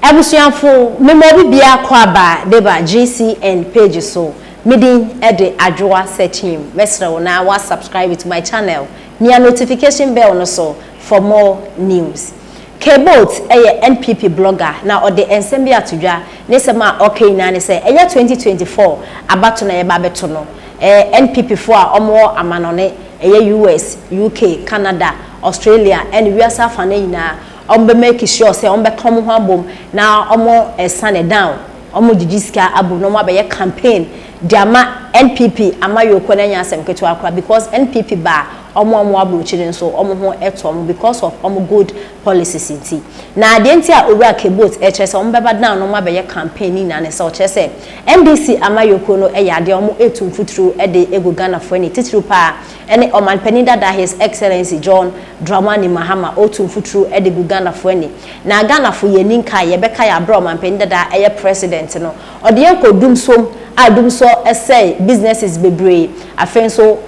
Ebusuanfo memobi bia kwaba deba GCN page so midin ede adwoa searching mesra na wa subscribe to my channel near notification bell no so for more news. Kebot NPP blogger na ode ensem bia atodwa ne sema okay na ne say 2024 abato na ye ba beto no NPP fo a omo amanone US, UK, Canada, Australia and we are safane ina ombe make sure say ombe come ho abom na omo sane down omo digiska abom no ma be campaign diama NPP amayoko na nya asem keto akwa because NPP ba omo abrochire nso omo ho eto because of omo good policies inti na de nti a owura kebot chese omo beba down no ma be campaign na ne se o chese NDC amayoko no yade omo etum futuru de ego Ghana for ni titru pa ene oman penida da his excellency John Dramani Mahama otum futuru de ego Ghana for ni na Ghana for ye ninka ye beka ya bro oman penida da president no ode yenkodum som adum so say businesses bebre afenso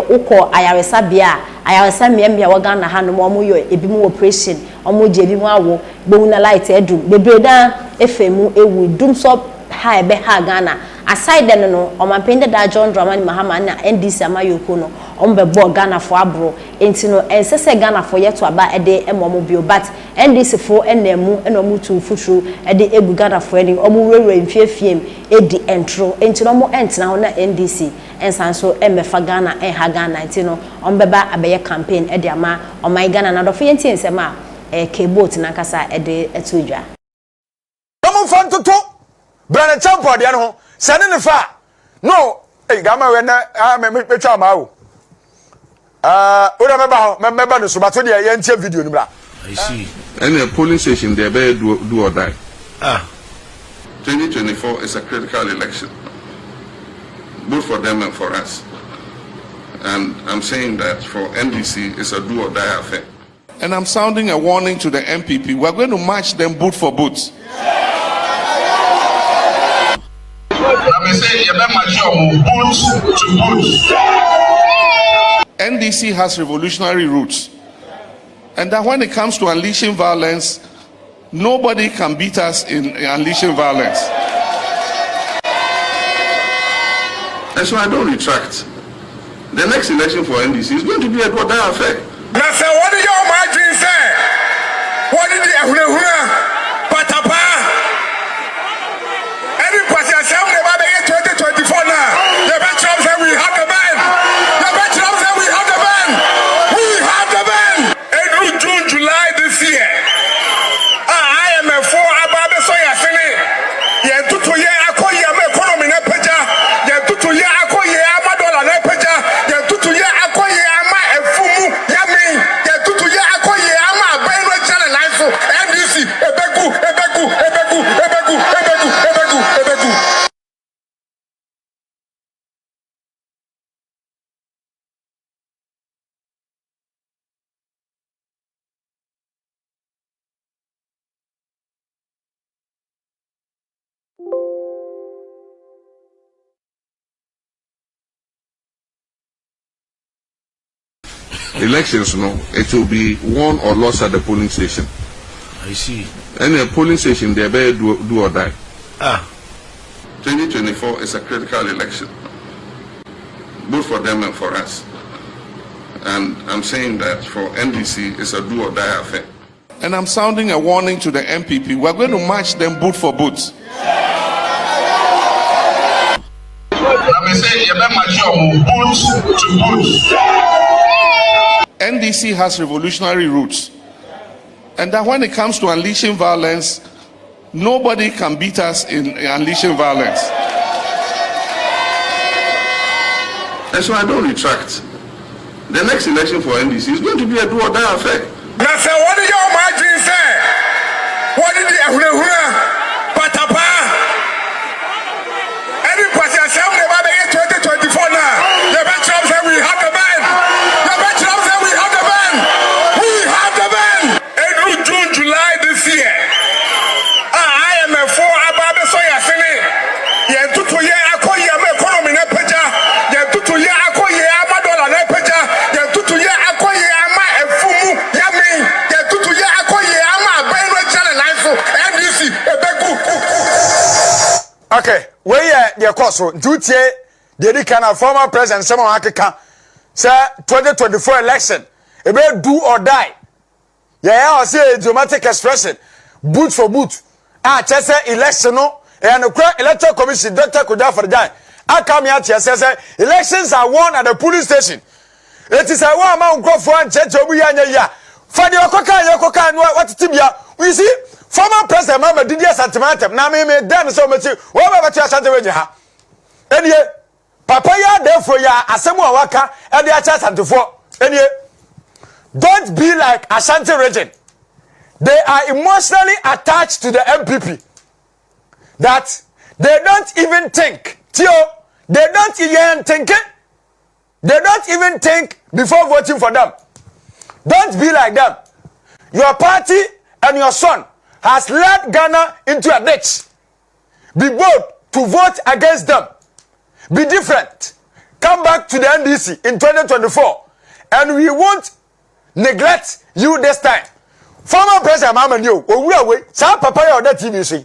uko ayaresa bia ayaresa miembia waga na hanu mo yo ebimu operation omo je ebimu awo gbona light edum bebre da efemu ewu dum so ha ebe ha Ghana aside den no omampende da John Dramani Mahama na NDC amayoko no ombe bo Ghana for abro enti no ensese Ghana for yeto aba ede emomo bio but NDC for enemu enomu tu futuru ede egu Ghana for eni omo wewe mfiefiem edi entro enti no mo entina ho na NDC ensanso embefa Ghana ha Ghana enti no ombeba abeye campaign ede ama omai Ghana na do for yenti ensema kebot na kasa ede etodwa omo fantoto brana champo de no sane ne fa no gama we na me twa ma o ora meba ho meba no so bato de ye ntia video ni bra I see. And a polling station there be do or die. 2024 is a critical election, both for them and for us. And I'm saying that for NDC, it's a do or die affair. And I'm sounding a warning to the NPP. We're going to match them boot for boot. NDC has revolutionary roots. And that when it comes to unleashing violence, nobody can beat us in unleashing violence. And so I don't retract. The next election for NDC is going to be a good affair. Now, sir, what did your margin say? What did the Patapa? Any person say we have 2024 now. The veterans say we have the band. The veterans say we have the band. We have the band. In June, July this year, I am a four about so yasini. Ye tutu ye akoye me economy na peja. Ye tutu ye akoye amadola na peja. Ye tutu ye akoye ama efumu yami. Ye tutu ye akoye ama abenwe channel life. NDC ebegu. Elections, no, it will be won or lost at the polling station. I see. And a polling station there be do or die. 2024 is a critical election, both for them and for us. And I'm saying that for NDC, it's a do or die affair. And I'm sounding a warning to the NPP. We're going to match them boot for boot. NDC has revolutionary roots. And that when it comes to unleashing violence, nobody can beat us in unleashing violence. And so I don't retract. The next election for NDC is going to be a do or die affair. Now, sir, what did your margin say? What did the Patapa? Any person say we have 2024 now. The veterans say we have the band. The veterans say we have the band. We have the band. In June, July this year, I am a four about so yasini. Ye tutu ye akoye me economy na peja. Ye tutu ye akoye amadola na peja. Ye tutu ye akoye ama efumu yami. Ye tutu ye akoye ama abenwe channel life. NDC Okay, where your course duty the kind of former president some Akeka say 2024 election e be do or die. Yeah, I say dramatic expression boot for boot. Chese election no and the electoral commission Dr. Kuda for die. I come here to say elections are won at the police station. It is a one man go for and church obu ya. For the yokoka what tibia. We see former president Mama Didier Santimantem na me dem so much wo ba betu asante weje ha. Enie papa ya therefore ya asemu awaka e de acha santefo. Enie don't be like Ashanti region. They are emotionally attached to the NPP that they don't even think. Tio, they don't even think it. They don't even think before voting for them. Don't be like them. Your party and your son has led Ghana into a ditch. Be bold to vote against them. Be different. Come back to the NDC in 2024 and we won't neglect you this time. Former President Mama Nyo, we away, sa papa ya oda TV see.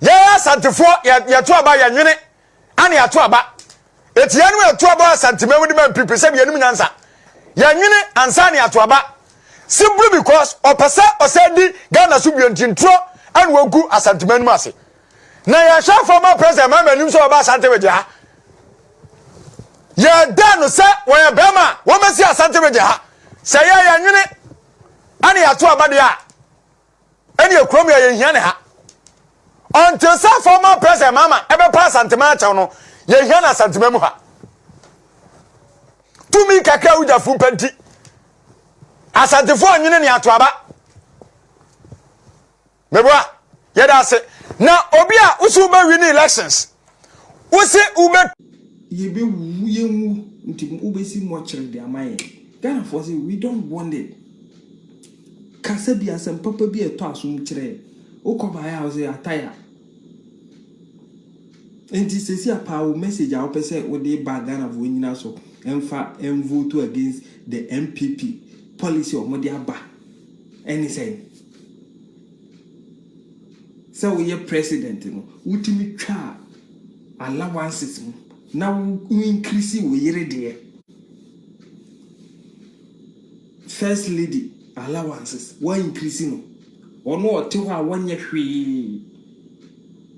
Yeah, santifo ya to aba ya nwene, ani ya to aba. Eti ya ya to aba santime with the people say ya nyansa. Ya nwene ansa ni ya to aba. Simply because opasa osedi Ghana su biantintro and wogu asantime nu ase. Na ya sha former President Mama Nyo so aba asante weje ha. Ya danu se wo ya bema, wo mesi asante weje ha. Say ya nwene ani ya to aba de a. Eni ekrom ya hia ne ha. Until some former president mama ebe pass sentiment acha no ye hia na sentiment mu ha. Tumi kakra uja fu penti. Asantefo anyene ne ato aba. Meboa ye da se na obi a usu ba win elections. Usi ube ye be wu ye wu nti ube si mo kire de amaye. Ghana for say we don't want it. Kasa bi asem papa bi eto asum kire. Okoba ya o say ataya. Enti sesi apa o message a opese o de ba Ghana vo nyina so emfa vote against the NPP policy of modi aba. Anything. So we president no utimi twa allowances no na we increase we yere de. First lady allowances one increase no ono otewa wanye hwe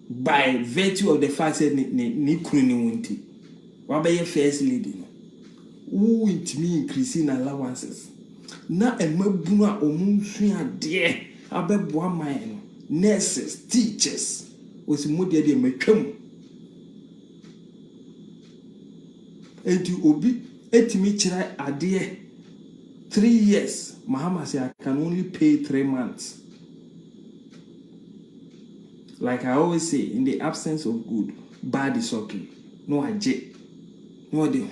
by virtue of the fact that ni kunu ni wonti wa be first lady no who intimi increasing allowances na emabunu a omunsu ade abebo aman no nurses teachers osimodi de metwam enti obi etimi kira ade 3 years Mahama say I can only pay 3 months. Like I always say, in the absence of good, bad is okay. No aje. No the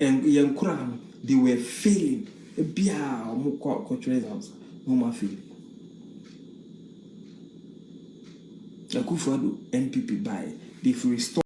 and they were failing. Bia house. No more failing. Akufo-Addo NPP buy. They've restored